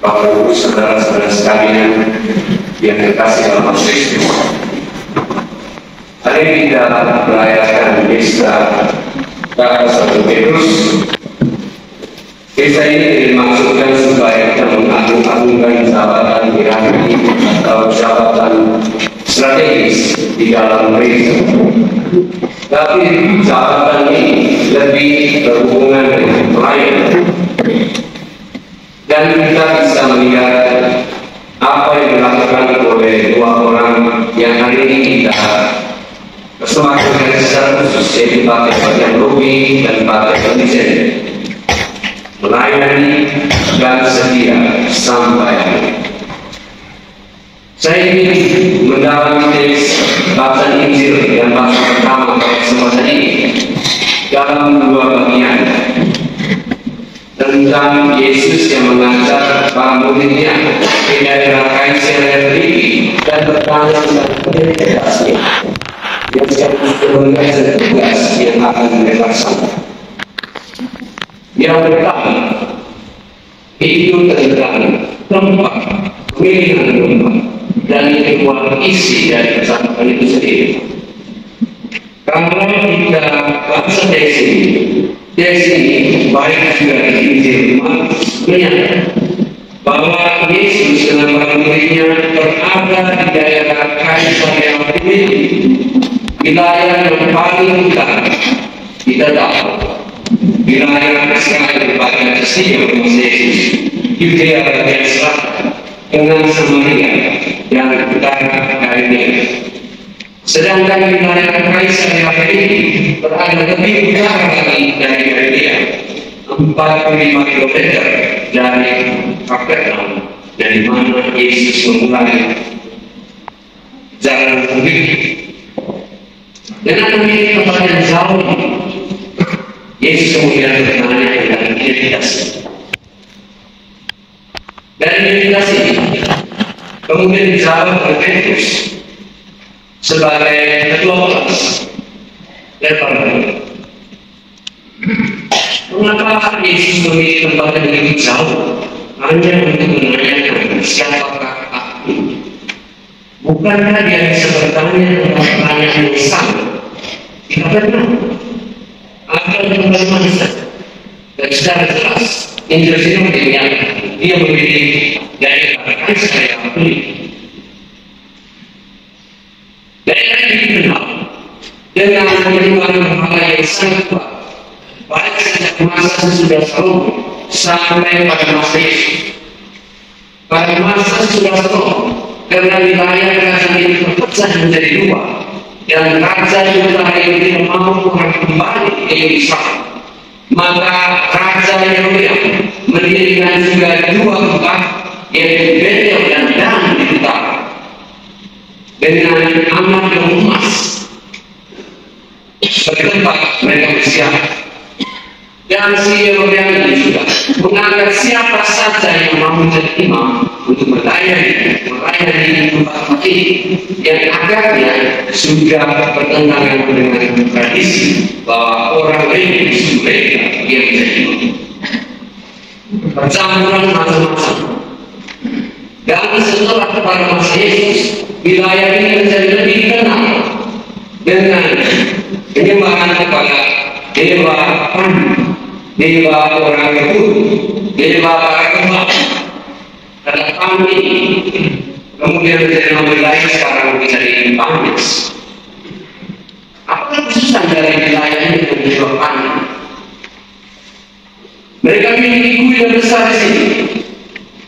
Bapak Ibu saudara-saudara sekalian yang dikasihi dalam Kristus. Hari ini kita merayakan Misa tanggal 1 Petrus. Misa ini dimaksudkan supaya kita mengagung-agungkan jabatan hierarki atau jabatan strategis di dalam gereja. Tapi jabatan ini lebih berhubungan dengan pelayanan. Dan kita bisa melihat apa yang dilakukan oleh dua orang yang hari ini kita persembahkan secara khusus, yaitu Pak Bagian Ruby dan Pak Vincent, melayani dan setia sampai akhir. Saya ingin mendalami teks bacaan Injil dan bacaan pertama kesempatan ini dalam dua bagian, tentang Yesus yang mengajar para muridnya di daerah Kaisarea Filipi dan bertanya tentang identitasnya yang sekaligus sebagai tugas yang akan mereka laksanakan. Yang pertama, itu tentang tempat, pemilihan tempat, dan keluar isi dari percakapan itu sendiri. Kalau kita baca teks ini baik juga di Injil Matius menyatakan bahwa Yesus dengan para muridnya berada di daerah Kaisarea Filipi, wilayah yang paling utara. Kita tahu wilayah sekarang berbagai peristiwa Yesus, Yudea bagian selatan dengan Samaria yang utara Galilea. Sedangkan wilayah Kaisarea Filipi berada lebih utara lagi dari Galilea, 45 km dari Kapernaum, dari mana Yesus memulai jalan publik. Dengan memilih tempat yang jauh, Yesus kemudian bertanya tentang identitas. Dan identitas ini kemudian dijawab oleh Petrus sebagai ketua kelas dan para murid. Mengapa Yesus memilih tempat yang lebih jauh hanya untuk menanyakan siapakah aku? Bukankah dia bisa bertanya tentang pertanyaan yang sama? Tidak pernah. Akan kembali manusia. Dan secara jelas Injil ini menyatakan dia memilih daerah Kaisarea Filipi. Daerah ini dikenal dengan penyembahan berhala yang sangat kuat, baik sejak masa sesudah Salomo sampai pada masa Yesus. Pada masa sesudah Salomo, karena wilayah kerajaan ini terpecah menjadi dua, dan raja Yuda yang tidak mampu kembali ke Yerusalem, maka raja Yerobeam mendirikan juga dua tempat, yaitu Betel dan Dan di utara, dengan anak yang emas bertempat mereka bersiap. Dan si Yerobeam ini juga mengangkat siapa saja yang mau menjadi imam untuk melayani tempat ini yang agaknya sudah bertentangan dengan tradisi bahwa orang lain sudah yang menjadi imam. Percampuran macam-macam. Dan setelah pada masa Yesus, wilayah ini menjadi lebih dikenal dengan penyembahan kepada dewa Pan, dewa orang Yahudi, dewa para kembang. Karena kami kemudian menjadi wilayah sekarang menjadi Panis. Apa khususan dari wilayah ini dengan dewa Pan? Mereka memiliki kuil besar di sini.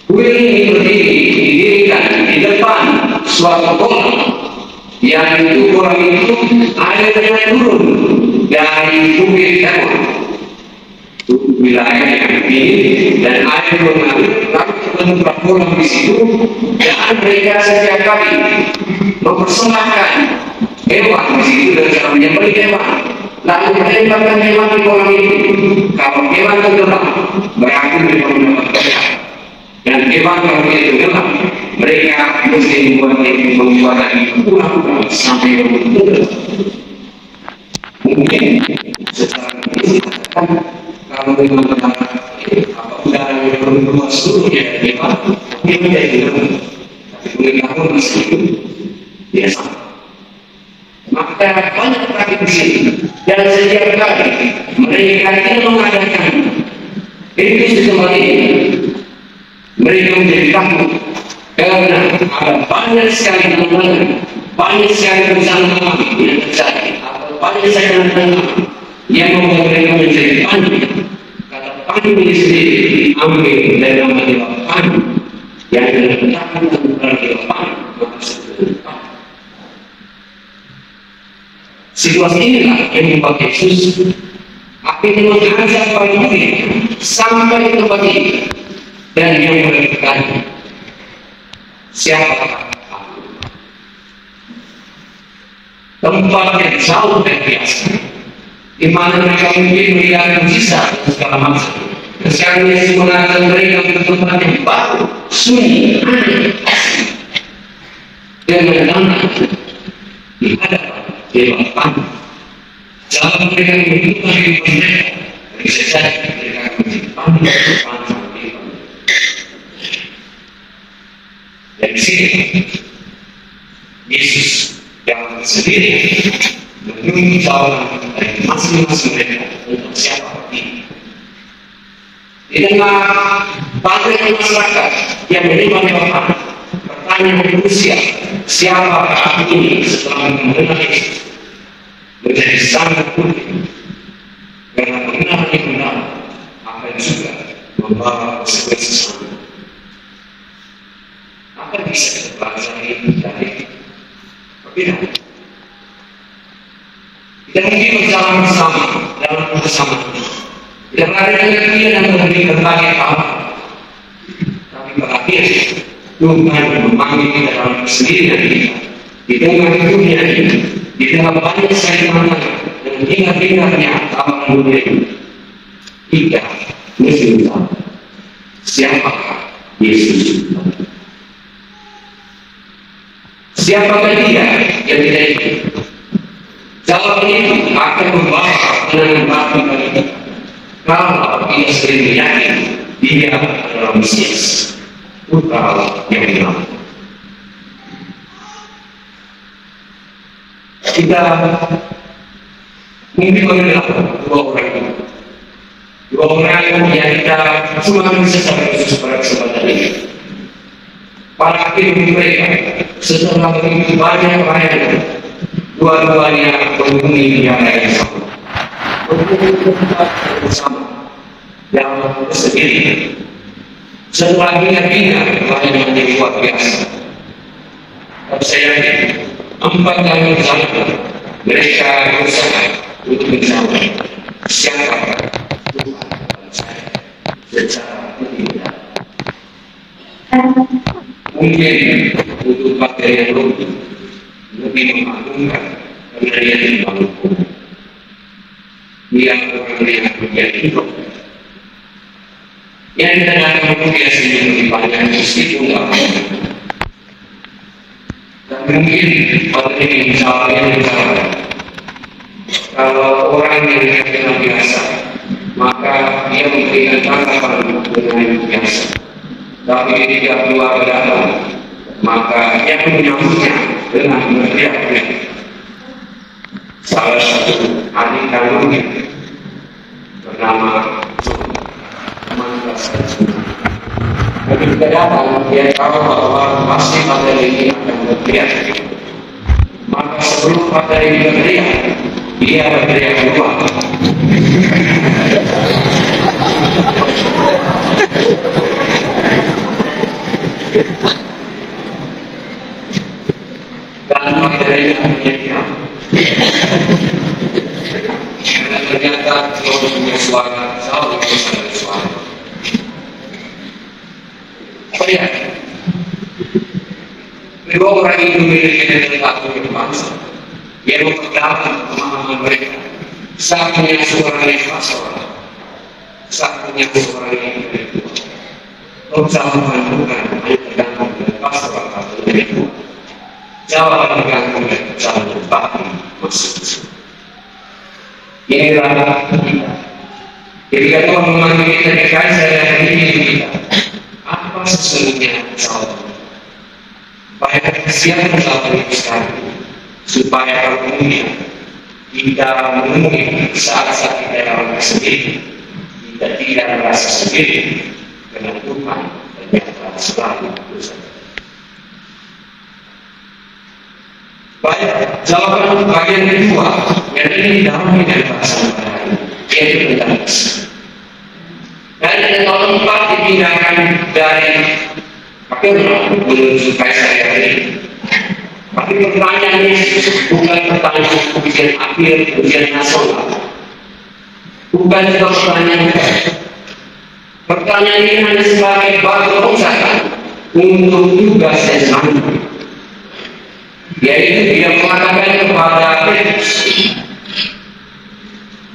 Kuil ini didirikan di depan suatu kolam, yang itu kolam itu airnya turun dari bukit Hermon, wilayah yang tinggi, dan air mengalir lalu terbentuk kolam di situ. Dan mereka setiap kali mempersembahkan hewan di situ dengan cara menyembelih hewan, lalu menembakkan hewan di kolam itu. Kalau hewan tenggelam, berarti mereka mendapat berkah. Dan hewan kalau dia tenggelam, mereka mesti membuat lagi pulang sampai tenggelam. Mungkin secara dikatakan kalau memang apa udara yang keluar seluruhnya dari batu ini menjadi lemah, tapi mereka pun masih hidup biasa. Maka banyak praktik di sini dan setiap kali mereka tidak mengadakan itu kembali, mereka menjadi takut karena ada banyak sekali tantangan, banyak sekali bencana yang terjadi, atau banyak sekali tantangan yang membuat mereka menjadi panik. Kata panik ini sendiri diambil dari nama Dewa Panik yang diletakkan kepada Dewa Panik, maka sebetulnya panik. Situasi inilah yang membuat Yesus akhirnya mengajak para murid sampai ke tempat ini dan dia mulai bertanya, siapakah aku? Tempat yang jauh dari biasa, di mana mereka mungkin melihat mujizat dan segala macam. Sekarang Yesus mengajak mereka ke tempat yang baru, sunyi, dan menenangkan di hadapan Dewa Panik. Jalan mereka menentukan kehidupan mereka, bisa jadi mereka menjadi panik sepanjang kehidupan. Dan di sini Yesus yang sendiri menunggu jawaban dari masing-masing mereka untuk siapa ini. Di tengah banyak masyarakat yang menerima Dewa Panik, pertanyaan manusia, siapakah ini setelah mengenal Yesus, menjadi sangat penting karena pengenalan yang benar akan juga membawa konsekuensi sama. Apa bisa kita pelajari dari perbedaan? Kita mungkin berjalan bersama dalam kebersamaan. Tidak ada yang dan berhenti berbagai hal, tapi berakhir Tuhan memanggil kita dalam kesendirian kita. Di tengah dunia ini, di tengah banyak sekali tantangan dan ingat-ingatnya tawaran dunia ini, kita mesti tahu siapakah Yesus. Siapakah dia yang tidak ikut? Jawaban itu akan membawa dengan batu bagi kita. Kalau kita sering yakin dia adalah Mesias, putra yang benar. Kita mungkin mengenal dua orang itu. Dua orang yang kita cuma bisa sampai pada kesempatan ini. Para hakim mereka setelah begitu banyak pelayanan, dua-duanya menghuni yang sama. Bersama yang sendiri. Setelah ingat-ingat pelayanan yang luar biasa. Saya yakin 4 tahun berjalan mereka berusaha untuk mencapai siapakah Tuhan saya secara tidak. Mungkin untuk materi yang lebih mengagumkan karena dia tidak mampu. Dia orang yang menjadi hidup. Yang kadang-kadang biasanya lebih banyak meskipun tidak mampu. Dan mungkin pada ini misalnya kalau orang yang tidak biasa, maka dia memberikan tanggapan dengan yang biasa. Tapi dia tidak keluar ke dalam, maka dia menyambutnya dengan berteriak-teriak. Salah satu adik kandungnya bernama ketika datang, dia tahu bahwa pasti materi ini akan berteriak. Maka sebelum materi ini berteriak, dia berteriak keluar. Dan materi ini berteriak. Dan ternyata dia punya suara jauh lebih besar dari suara. Ya, kedua orang itu memiliki satu bangsa yang memperdalam pemahaman mereka. Satunya suaranya pastoral, satunya suaranya intelektual. Perjalanan bukan hanya tergantung dari pastoral atau intelektual. Jawaban tergantung dari perjalanan batin masing-masing. Inilah kita Ketika Tuhan memanggil kita ke saya yang ini kita, apa sesungguhnya salah? Supaya kesiapan dalam hidup sekarang, supaya kemudian kita menemui saat-saat kita yang sendiri, kita tidak merasa sendiri dengan Tuhan ternyata selalu bersama. Baik, jawaban bagian kedua yang ini dalam dengan bahasa Melayu, yaitu tentang Yesus. Dan yang keempat dipindahkan dari Makedonia menuju Kaisar ini. Tapi pertanyaan Yesus bukan pertanyaan ujian akhir, ujian nasional. Bukan juga pertanyaan besar. Pertanyaan ini hanya sebagai batu loncatan untuk tugas yang selanjutnya. Yaitu dia mengatakan kepada Petrus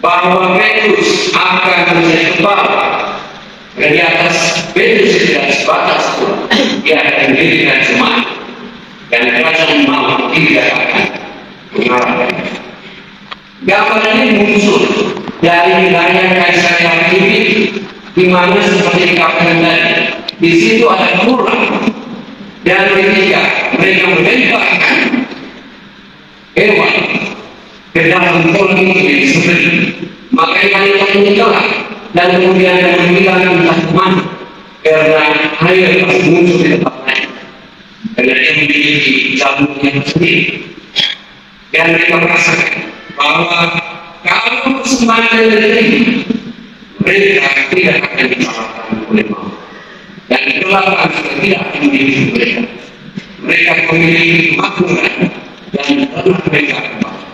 bahwa Petrus akan menjadi kepala, dan di atas Petrus tidak sebatas pula dia akan mendirikan jemaat, dan kerajaan maut tidak akan mengalahkan. Gambaran ini muncul dari wilayah Kaisar Filipi, di mana seperti dikatakan tadi, di situ ada kurang. Dan ketika mereka melemparkan hewan ke dalam kolam itu disembelih, maka mereka menyelam dan kemudian menghilang entah kemana karena air pasti muncul di tempat lain. Karena dia memiliki jalurnya sendiri. Dan mereka merasakan bahwa kalau persembahan yang diterima, mereka tidak akan dikalahkan oleh maut. Dan kegelapan sudah tidak akan memiliki mereka. Mereka memiliki kemakmuran dan pernah mereka kembali.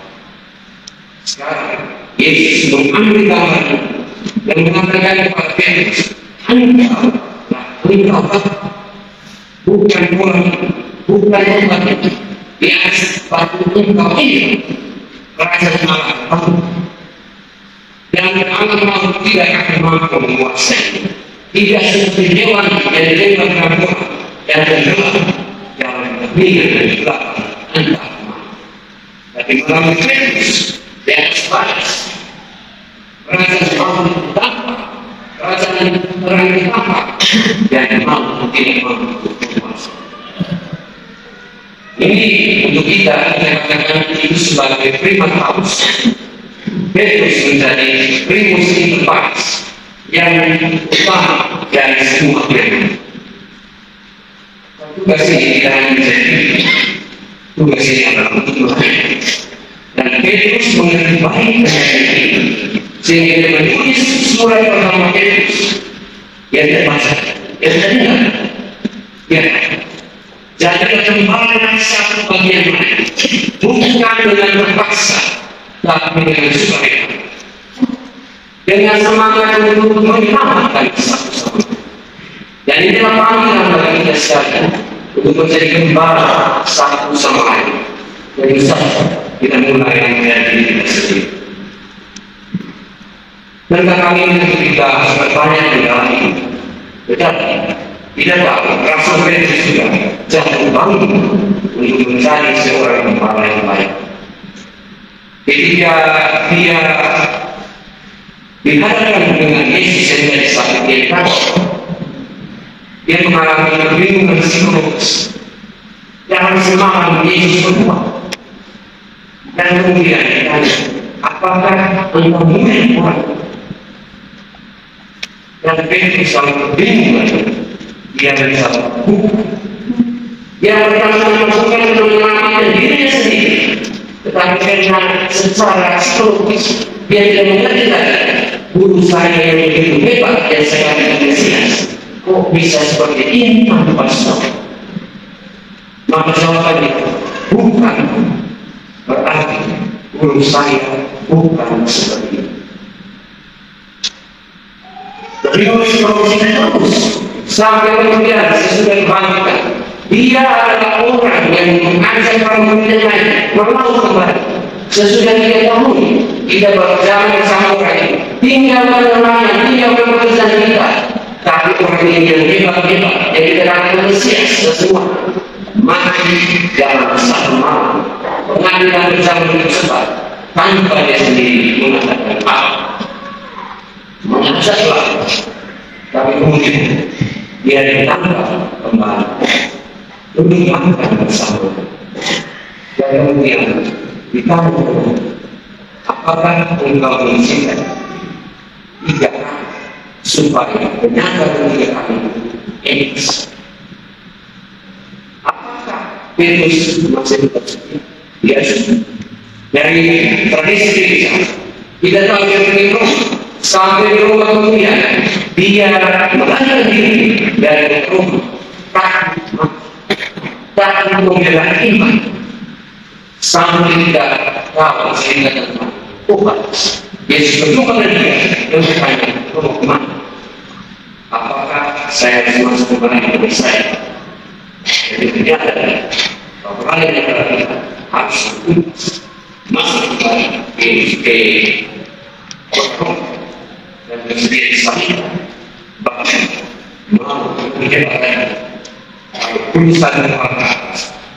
Sekarang Yesus mengambil gambar dan mengatakan kepada Petrus, engkau bukan orang, bukan umat di atas batu engkau ini kerajaan Allah, dan alam maut tidak akan mampu menguasai. Tidak seperti hewan yang dilempar ke dan tenggelam dalam kebingungan dan kegelapan entah kemana. Tapi melalui Petrus di atas batas, kerajaan maut tampak, kerajaan terang tampak, dan maut tidak mampu menguasai. Ini untuk kita katakan itu sebagai primat paus. Petrus menjadi primus inter pares yang utama dari semua mereka. Tugas ini tidak hanya menjadi tugas ini adalah untuk Tuhan. Dan Petrus mengerti baik keadaan ini, sehingga dia menulis surat pertama Petrus yang terbaca, yang terdengar. Ya, jadi kembali satu bagian lain, bukan dengan terpaksa, tapi dengan sukarela. Dengan semangat untuk menyelamatkan satu sama lain. Dan inilah panggilan bagi kita sekalian untuk menjadi gembala satu sama lain. Jadi saja kita mulai dari diri kita sendiri. Dan kami untuk kita bertanya di dalam ini, tetapi tidak tahu Rasul Petrus juga jatuh bangun untuk mencari seorang gembala yang baik. Ketika dia dihadapkan dengan Yesus yang dari sakit yang tahu, dia mengalami kebingungan psikologis. Dalam semalam Yesus berbuat, dan kemudian ditanya, apakah engkau murid orang? Dan Petrus selalu kebingungan. Dia menjawab, bukan. Dia pertama bukan untuk menyelamatkan dirinya sendiri, tetapi karena secara psikologis dia tidak mengerti lagi. Guru saya yang begitu hebat yang saya katakan Mesias, kok bisa seperti ini tanpa sebab? Maka jawabannya bukan berarti guru saya bukan seperti ini. Beliau seperti terus sampai kemudian sesudah dibangkitkan. Dia adalah orang yang mengajak para murid lain melaut kembali. Sesudah 3 tahun kita berjalan bersama orang ini, tinggalkan namanya, tinggalkan pekerjaan kita. Tapi orang ini yang hebat-hebat, yang dikatakan Mesias semua mati dalam satu malam. Pengadilan berjalan dengan cepat tanpa dia sendiri mengatakan apa. mengajaklah, tapi kemudian dia ditangkap kembali, lebih makan bersama, dan kemudian ditanya, apakah engkau mengizinkan 3 kali supaya tenaga pernikahan ini? Apakah Petrus masih bersedia? Yes. Dari tradisi kita tahu yang berikut sampai di rumah kemudian dia melarikan diri dari rumah tak membela iman sampai tidak tahu sehingga tentang Tuhan. Yesus berjumpa dengan dia dan bertanya, "Kamu kemana? Apakah saya harus masuk kembali ke saya?" Jadi ternyata beberapa kali yang kita harus masuk kembali ke orang dan bersedia disahkan bahkan mau menjadikan tulisan warna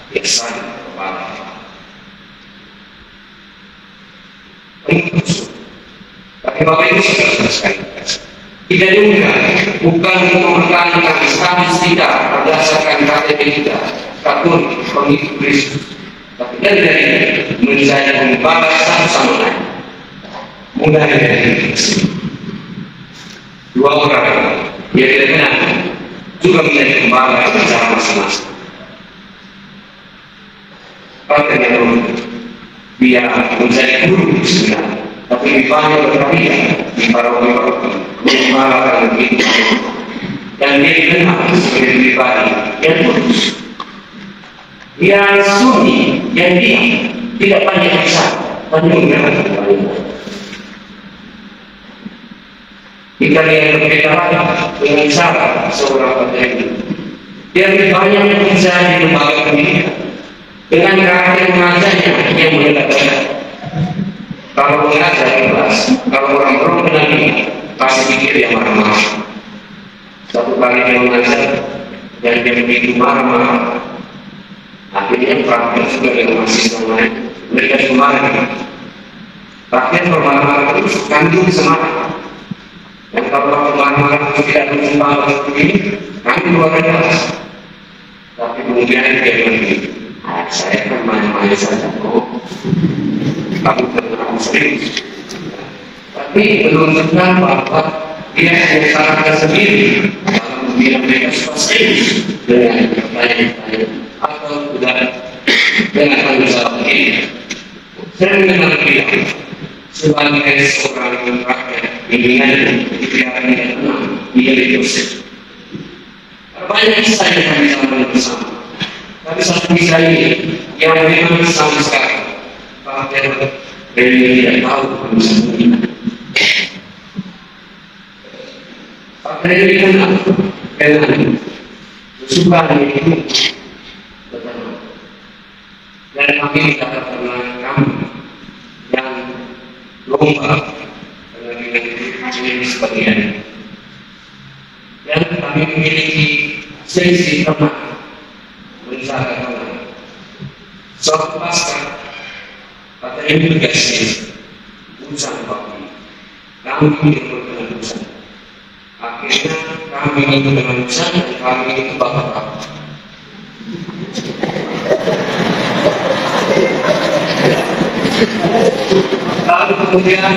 biasa kepala tapi Bapak Ibu saudara sekalian, kita juga bukan mempertahankan status kita berdasarkan KTP kita, Katolik, pengikut Kristus, tapi dari menjadi pembawa satu sama lain. Mulai dari 2 orang yang tidak kenal juga menjadi pembawa secara masing-masing. Bahkan yang dia menjadi guru sebenarnya, tapi lebih banyak berkarya di paroki-paroki menyemarakan begitu, dan dia dikenal sebagai pribadi yang kudus, yang sunyi, yang diam, tidak banyak besar, banyak banyak. Jika dia berbeda dengan cara seorang petani, dia lebih banyak bekerja di lembaga pendidikan dengan karakter mengajarnya yang berbeda. Kalau mengajar kelas, kalau orang belum kenal ini, pasti pikir dia marah-marah. Satu kali dia mengajar dan dia begitu marah-marah, akhirnya praktek juga dengan mahasiswa lain. Mereka semangat. Praktek marah-marah terus, kandung semangat. Dan kalau marah-marah tidak berkembang seperti ini, kami keluar kelas. Tapi kemudian dia begini, saya kan main-main saja kok. Kamu terlalu serius. Tapi menunjukkan bahwa dia mengusahakan sendiri kalau dia mereka serius dengan pertanyaan-pertanyaan atau tidak dengan tanggung jawab ini. Saya mengenal dia sebagai seorang rakyat pimpinan ketika dia tenang, dia diusir. Banyak kisah yang kami sampaikan bersama. Tapi satu kisah ini yang memang sama sekali Pak Ferry tidak tahu sembunyikan. Pak Ferry kenal dengan kesukaan itu pertama. Dan kami dapat kenal kamu yang lomba dengan sebagian. Dan kami memiliki sesi teman mengisahkan suatu pasca kata ini tegasnya urusan pagi kami itu dengan urusan akhirnya kami itu dengan urusan dan kami itu bapak lalu kemudian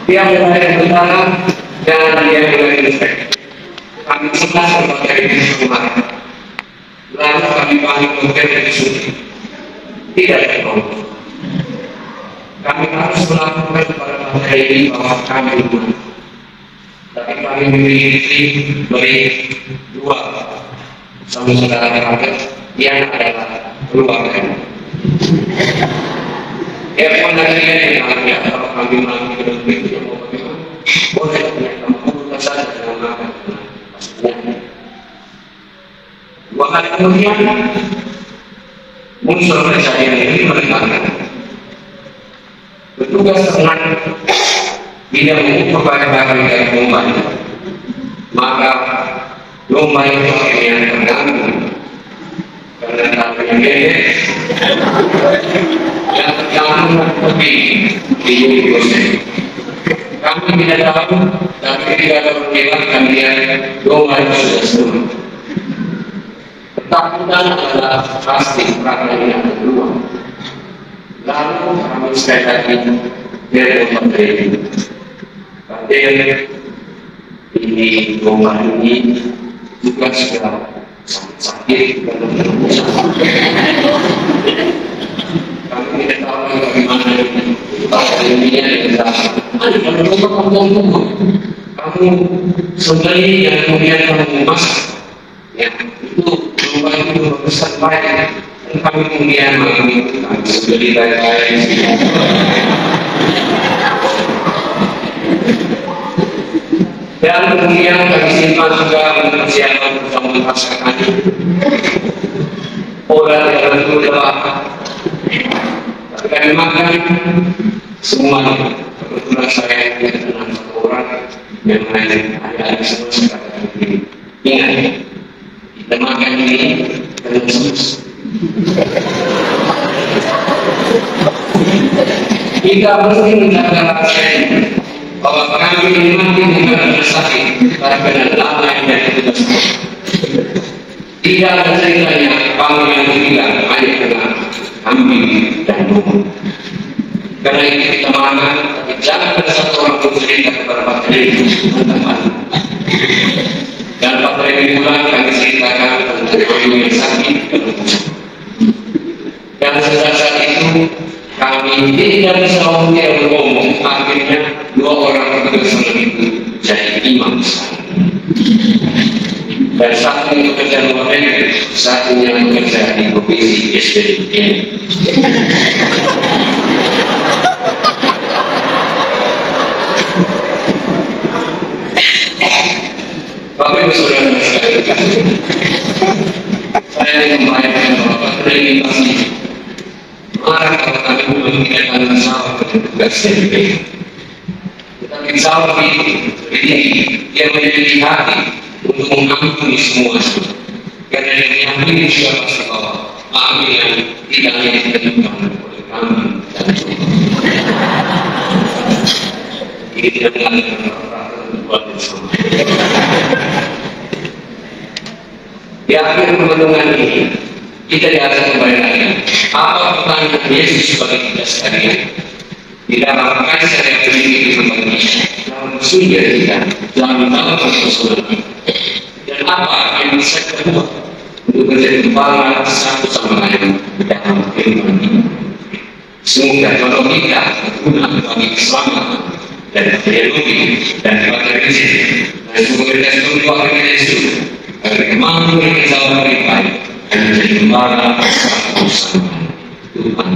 dia mulai berjalan dan dia mulai respect. Kami sudah berbagai kemarin. Lalu kami paling berbagai disuruh. Tidak ada problem. Kami harus melakukan kepada materi ini bahwa kami lupa. Tapi kami memiliki beri 2 sama saudara rakyat yang adalah keluarga. Dia pun dari dia kalau kami melakukan itu yang mau bagaimana boleh kamu buka saja dengan makan. Bahkan kemudian muncul kejadian ini menekankan petugas ternak tidak mengukur bahan-bahan dari domba, maka domba itu akhirnya terganggu karena tangannya beda yang terganggu lebih di Indonesia. Kami tidak tahu Tapi ketika berlewat kalian doa itu sudah semua. Ketakutan adalah pasti perkara yang kedua. Lalu kami sekali lagi berkompetisi. Hadir ini rumah ini juga sudah sangat sakit dan berdosa. Kami tidak tahu bagaimana ini adalah kamu sembeli yang kemudian kamu masak, ya itu rumah itu berbesar banyak. Dan kami kemudian kami sembeli baik-baik. Dan kemudian kami simpan juga untuk persiapan bersama masakan. Orang yang itu adalah kami makan semuanya. Kebetulan saya dengan satu orang yang lain ada semua sekarang ini. Ingat, kita makan ini dengan sus. Kita mesti menjaga rasa ini. Bahwa kami ini mati bukan sakit, karena lama yang dari kita semua. Tidak ada ceritanya kami yang bilang hanya dengan kambing dan domba. Karena itu kita makan, tapi jangan ada satu orang pun cerita kepada Pak Tri teman-teman. Dan Pak Tri pulang kami ceritakan tentang kami yang sakit dan pusat. Dan sejak saat itu kami tidak bisa ngomong. Akhirnya dua orang bersama itu jadi imam besar. Dan satu yang bekerja di luar negeri, satu yang bekerja di provinsi SPDP. Bapak Ibu Saudara sekalian, saya ingin membayangkan Bapak Tri pasti marah kalau kami belum tidak masalah dengan tugas SPDP. Tetapi insya ini dia memiliki hati untuk mengampuni semua. Karena yang diampuni juga pasti bahwa kami yang tidak hanya ditentukan oleh kami dan Tuhan. Ini tidak mengatakan peraturan buat bersama. Di akhir pertemuan ini kita diajak kembali lagi. Apa pertanyaan Yesus bagi kita sekalian? Di dalam kasih yang dimiliki kepada kita, dalam sumber kita, dalam persoalan dan apa yang bisa kita buat untuk menjadi kepala satu sama lain dalam kehidupan ini. Semoga kalau kita guna bagi keselamatan dan teknologi dan materi dan semoga kita semoga kita Yesus agar mampu kita jauh lebih baik dan menjadi kepala satu sama lain. Tuhan